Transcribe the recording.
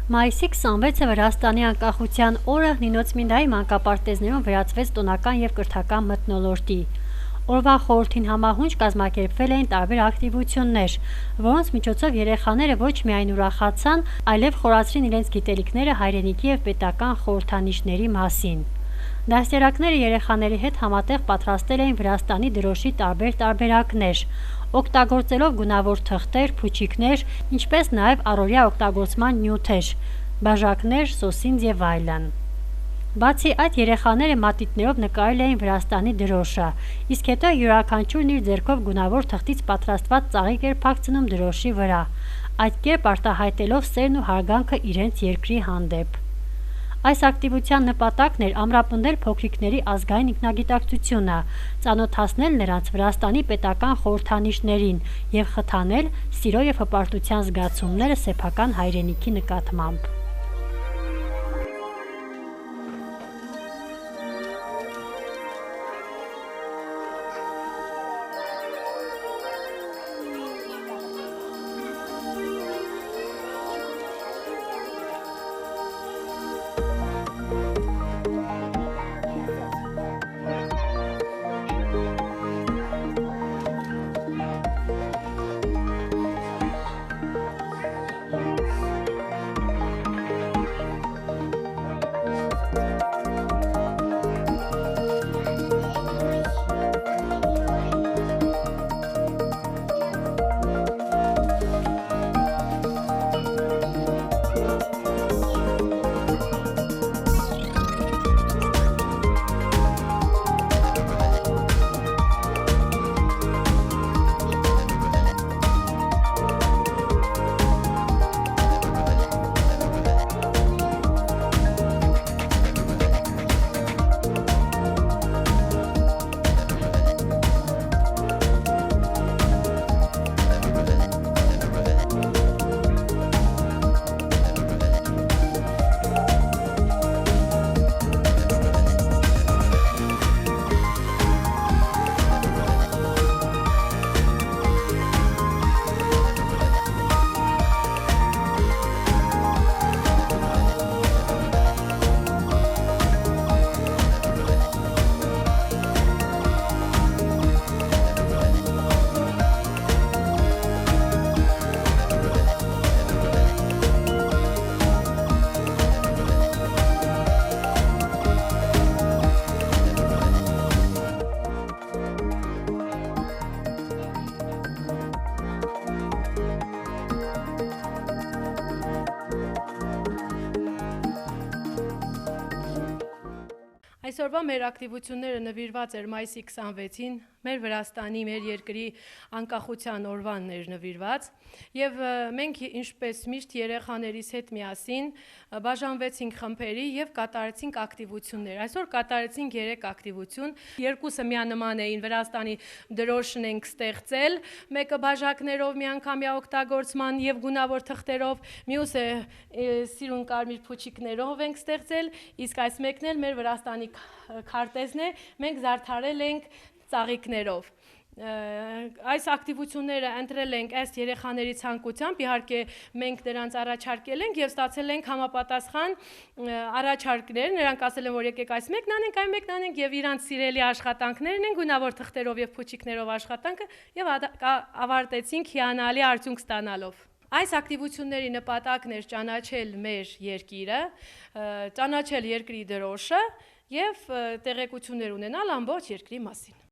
Մայիսի 26-ը Վրաստանի անկախության օրը Նինոցմինդայի մանկապարտեզներում վերածվեց տոնական և կրթական մթնոլորտի։ Օրվա խորհրդին համահունչ կազմակերպվել էին տարբեր ակտիվություններ, որոնց միջոցով երեխաները ոչ միայն ուրախացան, այլև խորացրին իրենց գիտելիքները հայրենիքի և պետական խորհրդանիշների մասին։ Դաստիարակները երեխաների հետ համատեղ պատրաստել էին Վրաստանի դրոշի տարբեր տարբերակներ, օգտագործելով գունավոր թղթեր, փուչիկներ, ինչպես նաև առօրյա օգտագործման նյութեր, բաժակներ, սոսինձ և այլն։ Բացի այդ, երեխաները մատիտներով նկարել էին Վրաստանի դրոշը, իսկ հետո յուրաքանչյուրն իր ձեռքով գունավոր թղթից պատրաստված ծաղիկ էր փակցնում դրոշի վրա, այդ կերպ արտահայտելով սերն ու հարգանքը իրենց երկրի հանդեպ։ Այս ակտիվության նպատակն էր ամրապնդել փոքրիկների ազգային ինքնագիտակցությունը, ծանոթացնել նրանց Վրաստանի պետական խորհրդանիշներին և խթանել սիրո և հպարտության զգացումները սեփական հայրենիքի նկատմամբ։ Այսօրվա մեր ակտիվությունները նվիրված էր մայիսի 26-ին, մեր Վրաստանի, մեր երկրի անկախության օրվան էր նվիրված, և մենք ինչպես միշտ երեխաներիս հետ միասին բաժանվեցինք խմբերի և կատարեցինք ակտիվություններ։ Այսօր կատարեցինք 3 ակտիվություն, երկուսը միանման էին, Վրաստանի դրոշն ենք ստեղծել, մեկը բաժակներով միանգամյա օգտագործման և գունավոր թղթերով, մյուսը սիրուն կարմիր փուչիկներով ենք ստեղծել, իսկ այս մեկն էլ մեր Վրաստանի քարտեզն է, մենք զարդարել ենք ծաղիկներով։ Այս ակտիվությունները ընտրել ենք ըստ երեխաների ցանկությամբ, իհարկե մենք նրանց առաջարկել ենք և ստացել ենք համապատասխան առաջարկներ, նրանք ասել են, որ եկեք այս մեկն անենք, այն մեկն անենք, և իրանց սիրելի աշխատանքներն են, գունավոր թղթերով և փուչիկներով աշխատանքը, և ավարտեցինք հիանալի արդյունք ստանալով։ Այս ակտիվությունների նպատակն էր ճանաչել մեր երկիրը, ճանաչել երկրի դրոշը և տեղեկություններ ունենալ ամբողջ երկրի մասին։